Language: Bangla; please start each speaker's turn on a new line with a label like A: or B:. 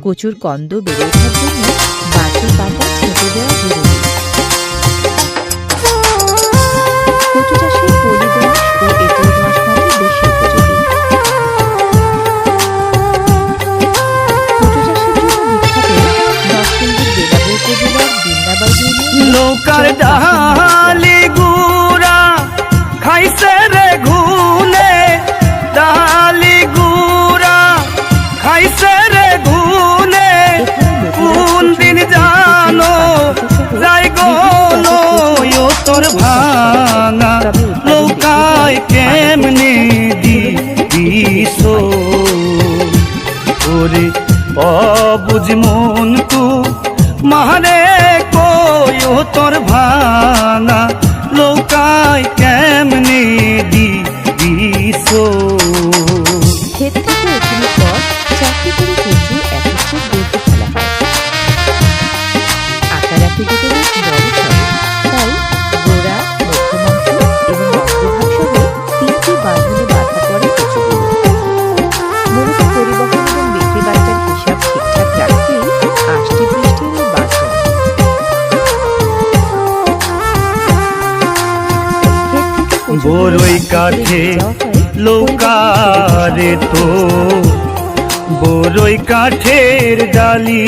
A: কচুর কন্দ বেড়ে ওঠার জন্য বাড়তি পাতা ছেঁটে দেওয়া জরুরি। কচু চাষে পলি দোআঁশ ও এঁটেল দোআঁশ মাটি বেশি উপযোগী। কচু চাষের জন্য বিখ্যাত নরসিংদীর বেলাবো উপজেলার বিন্দাবাই ইউনিয়নের
B: নৌকার ডালি গুড়া খাইছে রে ঘুনে, ডালি গুড়া খাইছে রে ঘুনে। কোন দিন জানো যাই গলো তোর ভাঙা নৌকায় কেমনে দিস ওরে অবুঝ মন তু মারে কই তোর ভাঙা নৌকায় কেমনে দিস।
A: ক্ষেত থেকে ওঠানোর পর 4টি করে কচু একত্রে গড়তে ফেলা হয়। আকার আকৃতিতে বেশ বড় সড়ো, তাই গোড়া, মধ্যমাংশ এবং অগ্রভাগ সহ 3টি বাঁধনে বাঁধা পড়ে কচুগুলো। মূলত পরিবহন এবং বিক্রি বার্তার হিসাব ঠিকঠাক রাখতেই আষ্টি বৃষ্টির এই বাঁধন।
B: বড়ই কাঠে লৌকারে তো বড়ই কাঠের ডালি